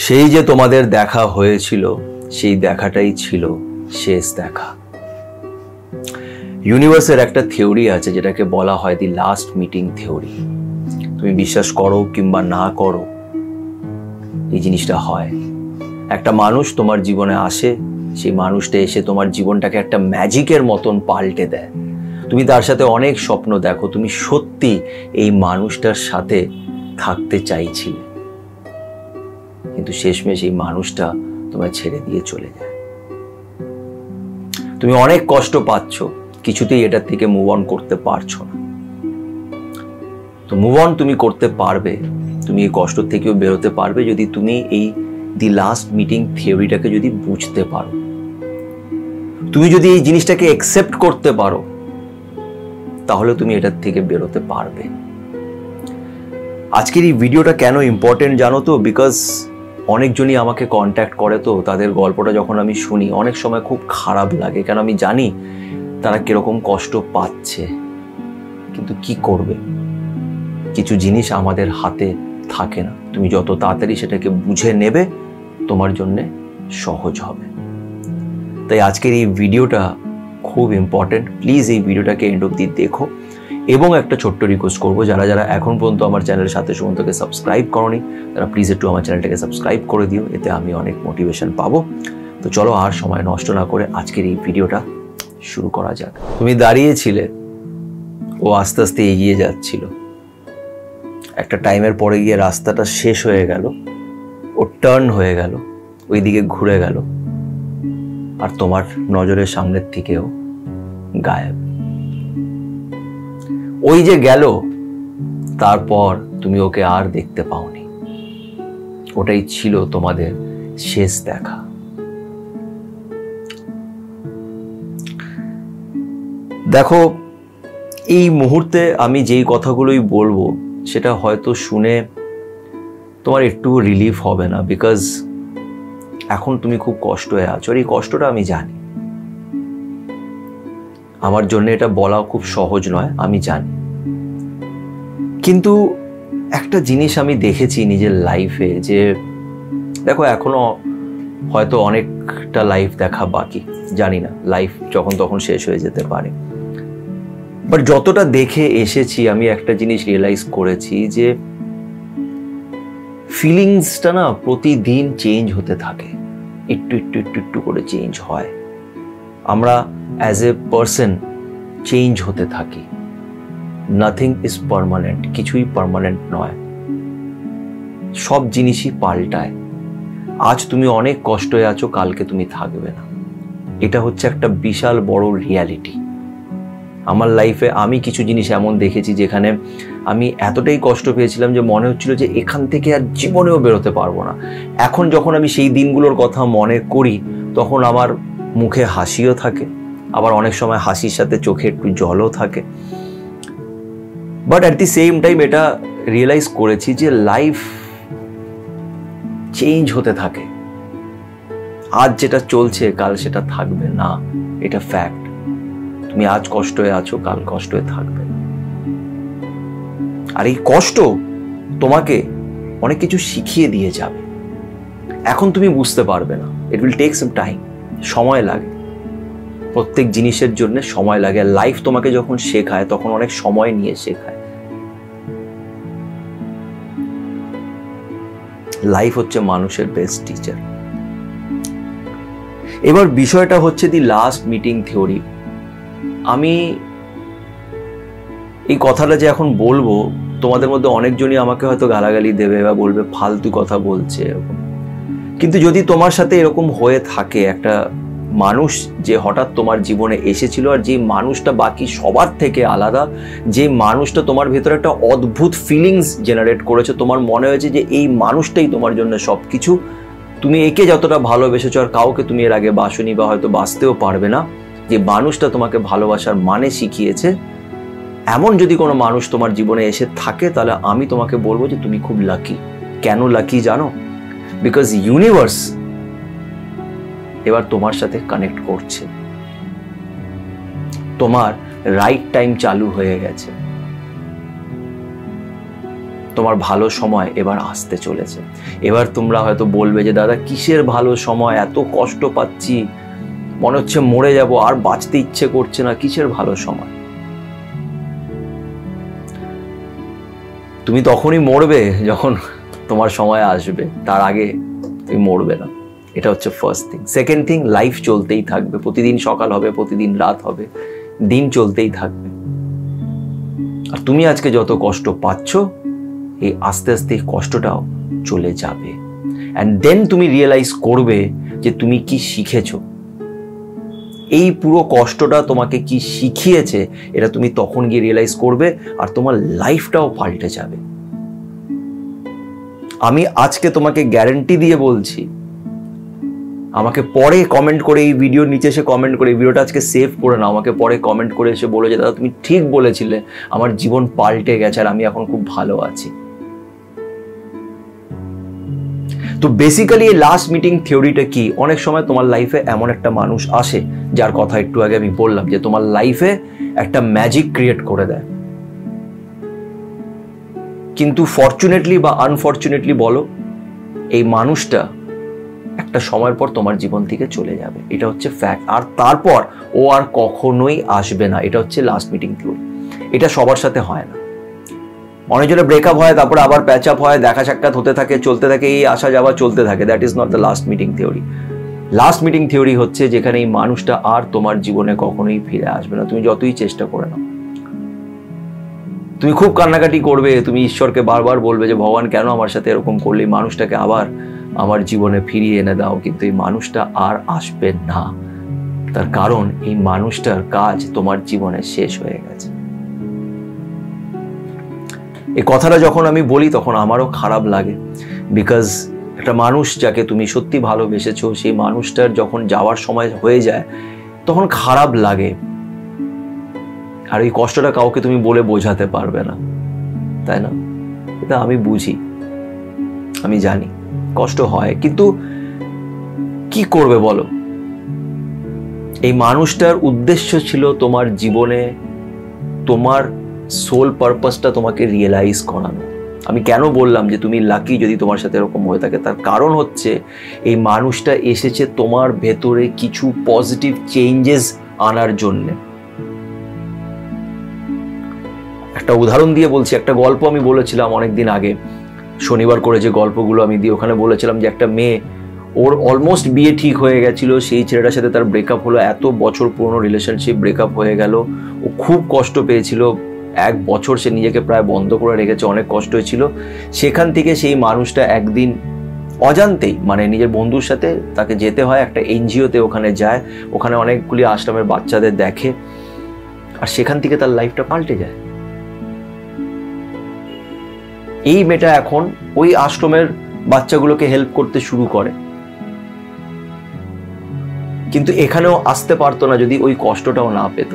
সেই যে তোমাদের দেখা হয়েছিল, সেই দেখাটাই ছিল শেষ দেখা। ইউনিভার্সের একটা থিওরি আছে যেটাকে বলা হয় দি লাস্ট মিটিং থিওরি। তুমি বিশ্বাস করো কিংবা না করো, এই জিনিসটা হয়। একটা মানুষ তোমার জীবনে আসে, সেই মানুষটা এসে তোমার জীবনটাকে একটা ম্যাজিকের মতন পাল্টে দেয়। তুমি তার সাথে অনেক স্বপ্ন দেখো, তুমি সত্যি এই মানুষটার সাথে থাকতে চাইছিলে, কিন্তু শেষমেশ এই মানুষটা তোমায় ছেড়ে দিয়ে চলে যায়। তুমি অনেক কষ্ট পাচ্ছ, কিছুতেই এটার থেকে মুভ অন করতে পারছো না। তো মুভ অন তুমি করতে পারবে, তুমি এই কষ্ট থেকেও বেরোতে পারবে যদি তুমি এই দি লাস্ট মিটিং থিওরিটাকে যদি বুঝতে পারো, তুমি যদি এই জিনিসটাকে অ্যাকসেপ্ট করতে পারো, তাহলে তুমি এটার থেকে বেরোতে পারবে। আজকের এই ভিডিওটা কেন ইম্পর্টেন্ট জানো তো? বিকজ অনেকজনই আমাকে কন্ট্যাক্ট করে, তো তাদের গল্পটা যখন আমি শুনি অনেক সময় খুব খারাপ লাগে, কারণ আমি জানি তারা কিরকম কষ্ট পাচ্ছে। কিন্তু কি করবে, কিছু জিনিস আমাদের হাতে থাকে না। তুমি যত তাড়াতাড়ি সেটাকে বুঝে নেবে, তোমার জন্যে সহজ হবে। তাই আজকের এই ভিডিওটা খুব ইম্পর্টেন্ট। প্লিজ এই ভিডিওটাকে এন্ড অবধি দেখো। এবং একটা ছোট্ট রিকোয়েস্ট করবো, যারা যারা এখন পর্যন্ত আমার চ্যানেলের সাথে সুমন্তকে সাবস্ক্রাইব করনি, তারা প্লিজ একটু আমার চ্যানেলটাকে সাবস্ক্রাইব করে দিও, এতে আমি অনেক মোটিভেশন পাবো। তো চলো আর সময় নষ্ট না করে আজকের এই ভিডিওটা শুরু করা যাক। তুমি দাঁড়িয়েছিলে, ও আস্তে আস্তে এগিয়ে যাচ্ছিল। একটা টাইমের পরে গিয়ে রাস্তাটা শেষ হয়ে গেল, ও টার্ন হয়ে গেল, ওই দিকে ঘুরে গেল, আর তোমার নজরের সামনের থেকেও গায়েব। ওই যে গেল, তারপর তুমি ওকে আর দেখতে পাওনি। ওটাই ছিল তোমাদের শেষ দেখা। দেখো, এই মুহূর্তে আমি যেই কথাগুলোই বলবো সেটা হয়তো শুনে তোমার একটু রিলিফ হবে না, বিকজ এখন তুমি খুব কষ্ট হয়ে আছো, আর এই কষ্টটা আমি জানি। আমার জন্য এটা বলা খুব সহজ নয়, আমি জানি। কিন্তু একটা জিনিস আমি দেখেছি নিজের লাইফে, যে দেখো এখনো হয়তো অনেকটা লাইফ দেখা বাকি, জানি না, লাইফ যখন তখন শেষ হয়ে যেতে পারে। বাট যতটা দেখে এসেছি, আমি একটা জিনিস রিয়েলাইজ করেছি যে ফিলিংসটা না প্রতিদিন চেঞ্জ হতে থাকে, একটু একটু একটু একটু করে চেঞ্জ হয়। আমরা অ্যাজ এ পার্সন চেঞ্জ হতে থাকি। নাথিং ইজ পার্মানেন্ট, কিছুই পার্মানেন্ট নয়, সব জিনিসই পাল্টায়। আজ তুমি অনেক কষ্ট হয়ে আছো, কালকে তুমি থাকবে না। এটা হচ্ছে একটা বিশাল বড় রিয়ালিটি। আমার লাইফে আমি কিছু জিনিস এমন দেখেছি যেখানে আমি এতটাই কষ্ট পেয়েছিলাম যে মনে হচ্ছিল যে এখান থেকে আর জীবনেও বেরোতে পারবো না। এখন যখন আমি সেই দিনগুলোর কথা মনে করি, তখন আমার মুখে হাসিও থাকে, আবার অনেক সময় হাসির সাথে চোখে একটু জলও থাকে। But at the same time এটা রিয়েলাইজ করেছি যে লাইফ চেঞ্জ হতে থাকে। আজ যেটা চলছে কাল সেটা থাকবে না, এটা ফ্যাক্ট। তুমি আজ কষ্ট হয়ে আছো, কাল কষ্ট হয়ে থাকবে। আর এই কষ্ট তোমাকে অনেক কিছু শিখিয়ে দিয়ে যাবে। এখন তুমি বুঝতে পারবে না, it will take some time, সময় লাগে। প্রত্যেক জিনিসের জন্য সময় লাগে। লাইফ তোমাকে যখন শেখায় তখন অনেক সময় নিয়ে শেখায়। লাইফ হচ্ছে মানুষের বেস্ট টিচার। এবার বিষয়টা হচ্ছে দি লাস্ট মিটিং থিওরি। আমি এই কথাটা যে এখন বলবো, তোমাদের মধ্যে অনেকজনই আমাকে হয়তো গালাগালি দেবে বা বলবে ফালতু কথা বলছে এরকম। কিন্তু যদি তোমার সাথে এরকম হয়ে থাকে, একটা মানুষ যে হঠাৎ তোমার জীবনে এসেছিল, আর যে মানুষটা বাকি সবার থেকে আলাদা, যে মানুষটা তোমার ভেতরে একটা অদ্ভুত ফিলিংস জেনারেট করেছে, তোমার মনে হয়েছে যে এই মানুষটাই তোমার জন্য সবকিছু, তুমি একে যতটা ভালোবেসেছো আর কাউকে তুমি এর আগে বাসনি বা হয়তো বাঁচতেও পারবে না, যে মানুষটা তোমাকে ভালোবাসার মানে শিখিয়েছে, এমন যদি কোনো মানুষ তোমার জীবনে এসে থাকে, তাহলে আমি তোমাকে বলবো যে তুমি খুব লাকি। কেন লাকি জানো? বিকজ ইউনিভার্স এবার তোমার সাথে কানেক্ট করছে, তোমার রাইট টাইম চালু হয়ে গেছে। তোমার ভালো সময় এবার আসতে চলেছে। এবার তোমরা হয়তো বলবে যে দাদা কিসের ভালো সময়, এত কষ্ট পাচ্ছি, মনে হচ্ছে মরে যাব, আর বাঁচতে ইচ্ছে করছে না, কিসের ভালো সময়? তুমি তখনই মরবে যখন তোমার সময় আসবে, তার আগে তুমি মরবে না। এটা হচ্ছে first thing. Second thing, life চলতেই থাকবে, প্রতিদিন সকাল হবে, প্রতিদিন রাত হবে, দিন চলতেই থাকবে। আর তুমি আজকে যত কষ্ট পাচ্ছ, এই আস্তে আস্তে কষ্টটাও চলে যাবে। অ্যান্ড দেন তুমি রিয়েলাইজ করবে যে তুমি কি শিখেছো, এই পুরো কষ্টটা তোমাকে কি শিখিয়েছে, এটা তুমি তখন গিয়ে রিয়েলাইজ করবে, আর তোমার লাইফটাও পাল্টে যাবে। আমি আজকে তোমাকে গ্যারান্টি দিয়ে বলছি, আমাকে পরে কমেন্ট করে, এই ভিডিওর নিচে এসে কমেন্ট করে, এই ভিডিওটা আজকে সেভ করে নাও, আমাকে পরে কমেন্ট করে এসে বলো যে দাদা তুমি ঠিক বলেছিলে, আমার জীবন পাল্টে গেছে আর আমি এখন খুব ভালো আছি। তো বেসিক্যালি এই লাস্ট মিটিং থিওরিটা কি? অনেক সময় তোমার লাইফে এমন একটা মানুষ আসে, যার কথা একটু আগে আমি বললাম, যে তোমার লাইফে একটা ম্যাজিক ক্রিয়েট করে দেয়। কিন্তু ফরচুনেটলি বা আনফরচুনেটলি বলো, এই মানুষটা একটা সময়ের পর তোমার জীবন থেকে চলে যাবে, এটা হচ্ছে ফ্যাক্ট। আর তারপর ও আর কখনোই আসবে না, এটা হচ্ছে লাস্ট মিটিং থিওরি। এটা সবার সাথে হয় না। অনেকজনের ব্রেকআপ হয়, তারপর আবার প্যাচ আপ হয়, দেখা সাক্ষাৎ হতে থাকে, চলতে থাকে, এই আসা যাওয়া চলতে থাকে। That is not the last meeting theory. Last meeting theory হচ্ছে যেখানে এই মানুষটা আর তোমার জীবনে কখনোই ফিরে আসবে না, তুমি যতই চেষ্টা করে নাও। তুমি খুব কান্নাকাটি করবে, তুমি ঈশ্বরকে বারবার বলবে যে ভগবান কেন আমার সাথে এরকম করলে, এই মানুষটাকে আবার আমার জীবনে ফিরিয়ে এনে দাও, কিন্তু এই মানুষটা আর আসবে না। তার কারণ এই মানুষটার কাজ তোমার জীবনে শেষ হয়ে গেছে। এই কথাটা যখন আমি বলি তখন আমারও খারাপ লাগে, বিকজ একটা মানুষ যাকে তুমি সত্যি ভালোবেসেছো, সেই মানুষটার যখন যাওয়ার সময় হয়ে যায় তখন খারাপ লাগে। আর এই কষ্টটা কাউকে তুমি বলে বোঝাতে পারবে না, তাই না? এটা আমি বুঝি, আমি জানি কষ্ট হয়, কিন্তু কি করবে বলো? এই মানুষটার উদ্দেশ্য ছিল তোমার জীবনে তোমার সোল পারপাসটা তোমাকে রিয়েলাইজ করানো। আমি কেন বললাম যে তুমি লাকি যদি তোমার সাথে এরকম হয়ে থাকে, তার কারণ হচ্ছে এই মানুষটা এসেছে তোমার ভেতরে কিছু পজিটিভ চেঞ্জেস আনার জন্যে। একটা উদাহরণ দিয়ে বলছি, একটা গল্প আমি বলেছিলাম অনেকদিন আগে, শনিবার করে যে গল্পগুলো আমি দিই, ওখানে বলেছিলাম যে একটা মেয়ে, ওর অলমোস্ট বিয়ে ঠিক হয়ে গেছিল, সেই ছেলেটার সাথে তার ব্রেকআপ হলো, এত বছর পুরনো রিলেশনশিপ, ব্রেকআপ হয়ে গেল, ও খুব কষ্ট পেয়েছিল, 1 বছর সে নিজেকে প্রায় বন্ধ করে রেখেছে, অনেক কষ্ট হয়েছিল। সেখান থেকে সেই মানুষটা একদিন অজান্তেই, মানে নিজের বন্ধুর সাথে তাকে যেতে হয় একটা এনজিওতে, ওখানে যায়, ওখানে অনেকগুলি আশ্রমের বাচ্চাদের দেখে, আর সেখান থেকে তার লাইফটা পাল্টে যায়। এই মেয়েটা এখন ওই আশ্রমের বাচ্চাগুলোকে হেল্প করতে শুরু করে, কিন্তু এখানেও আসতে পারতো না যদি ওই কষ্টটাও না পেত।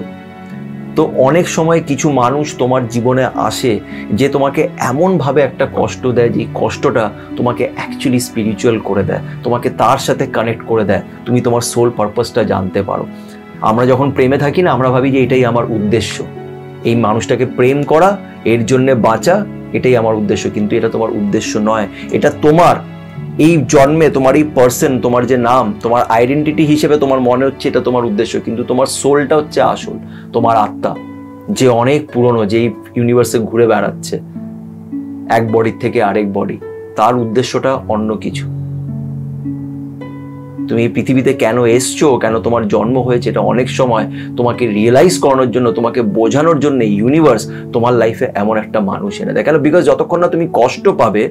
তো অনেক সময় কিছু মানুষ তোমার জীবনে আসে যে তোমাকে এমনভাবে একটা কষ্ট দেয়, যে কষ্টটা তোমাকে অ্যাকচুয়ালি স্পিরিচুয়াল করে দেয়, তোমাকে তার সাথে কানেক্ট করে দেয়, তুমি তোমার সোল পারপাসটা জানতে পারো। আমরা যখন প্রেমে থাকি না, আমরা ভাবি যে এটাই আমার উদ্দেশ্য, এই মানুষটাকে প্রেম করা, এর জন্য বাঁচা, এটাই আমার উদ্দেশ্য। কিন্তু এটা তোমার উদ্দেশ্য নয়, এটা তোমার এই জন্মে তোমার এই পার্সন, তোমার যে নাম, তোমার আইডেন্টিটি হিসেবে তোমার মনে হচ্ছে এটা তোমার উদ্দেশ্য, কিন্তু তোমার সোলটা হচ্ছে আসল, তোমার আত্মা, যে অনেক পুরনো, যেই ইউনিভার্সে ঘুরে বেড়াচ্ছে এক বডির থেকে আরেক বডি, তার উদ্দেশ্যটা অন্য কিছু। তুমি এই পৃথিবীতে কেন এসছো, কেন তোমার জন্ম হয়েছে, এটা অনেক সময় তোমাকে রিয়েলাইজ করানোর জন্য, তোমাকে বোঝানোর জন্য ইউনিভার্স তোমার লাইফে এমন একটা মানুষ এনে দেয়। কেন? বিকজ যতক্ষণ না তুমি কষ্ট পাবে,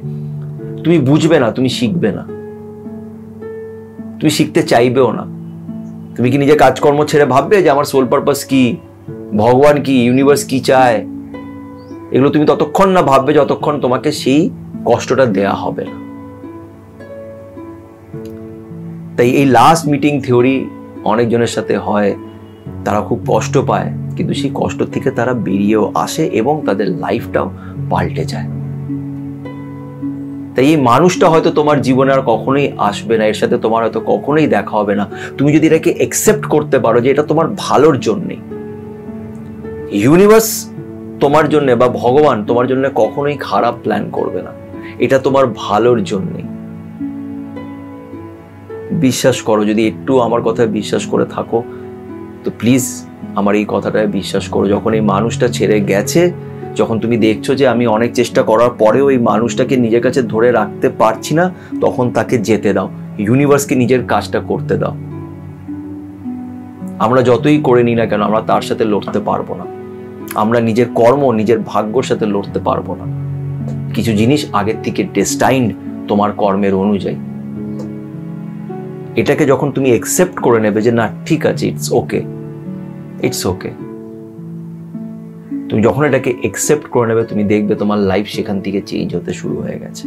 তুমি বুঝবে না, তুমি শিখবে না, তুমি শিখতে চাইবেও না। তুমি কি নিজের কাজকর্ম ছেড়ে ভাববে যে আমার সোল পারপাস কি, ভগবান কি, ইউনিভার্স কি চায়? এগুলো তুমি ততক্ষণ না ভাববে যতক্ষণ তোমাকে সেই কষ্টটা দেয়া হবে না। তাই এই লাস্ট মিটিং থিওরি অনেকজনের সাথে হয়, তারা খুব কষ্ট পায়, কিন্তু সেই কষ্ট থেকে তারা বেরিয়েও আসে এবং তাদের লাইফটাও পাল্টে যায়। তাই এই মানুষটা হয়তো তোমার জীবনে আর কখনোই আসবে না, এর সাথে তোমার হয়তো কখনোই দেখা হবে না। তুমি যদি এটাকে অ্যাকসেপ্ট করতে পারো যে এটা তোমার ভালোর জন্যে, ইউনিভার্স তোমার জন্য বা ভগবান তোমার জন্য কখনোই খারাপ প্ল্যান করবে না, এটা তোমার ভালোর জন্যই। বিশ্বাস করো, যদি একটু আমার কথায় বিশ্বাস করে থাকো তো প্লিজ আমার এই কথাটায় বিশ্বাস করো। যখন এই মানুষটা ছেড়ে গেছে, যখন তুমি দেখছো যে আমি অনেক চেষ্টা করার পরেও এই মানুষটাকে নিজের কাছে ধরে রাখতে পারছি না, তখন তাকে যেতে দাও, ইউনিভার্সকে নিজের কাজটা করতে দাও। আমরা যতই করে নিই না কেন, আমরা তার সাথে লড়তে পারবো না। আমরা নিজের কর্ম, নিজের ভাগ্যর সাথে লড়তে পারবো না। কিছু জিনিস আগের থেকে ডেস্টাইন্ড তোমার কর্মের অনুযায়ী। এটাকে যখন তুমি একসেপ্ট করে নেবে যে না ঠিক আছে, ইটস ওকে, ইটস ওকে, তুমি যখন এটাকে একসেপ্ট করে নেবে, তুমি দেখবে তোমার লাইফ সেখান থেকে চেঞ্জ হতে শুরু হয়ে গেছে।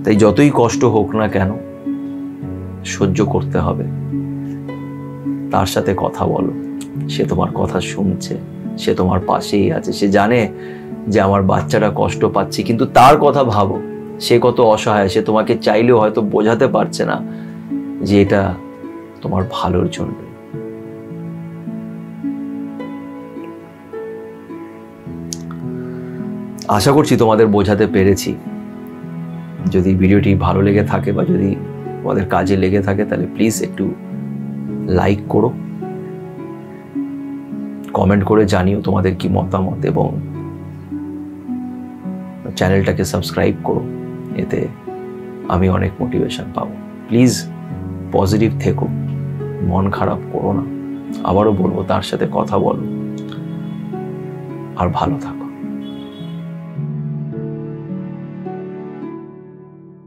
তাই যতই কষ্ট হোক না কেন, সহ্য করতে হবে। তার সাথে কথা বলো, সে তোমার কথা শুনছে, সে তোমার পাশেই আছে, সে জানে যে আমার বাচ্চাটা কষ্ট পাচ্ছে, কিন্তু তার কথা ভাবো, সে কত অসহায়, সে তোমাকে চাইলেও হয়তো বোঝাতে পারছে না যে এটা তোমার ভালোর জন্য। আশা করছি তোমাদের বোঝাতে পেরেছি। যদি ভিডিওটি ভালো লেগে থাকে বা যদি তোমাদের কাজে লেগে থাকে, তাহলে প্লিজ একটু লাইক করো, কমেন্ট করে জানিও তোমাদের কি মতামত, এবং চ্যানেলটাকে সাবস্ক্রাইব করো, এতে আমি অনেক মোটিভেশন পাবো। প্লিজ পজিটিভ থেকো, মন খারাপ করো না। আবারও বলবো, তার সাথে কথা বলো আর ভালো থাকো।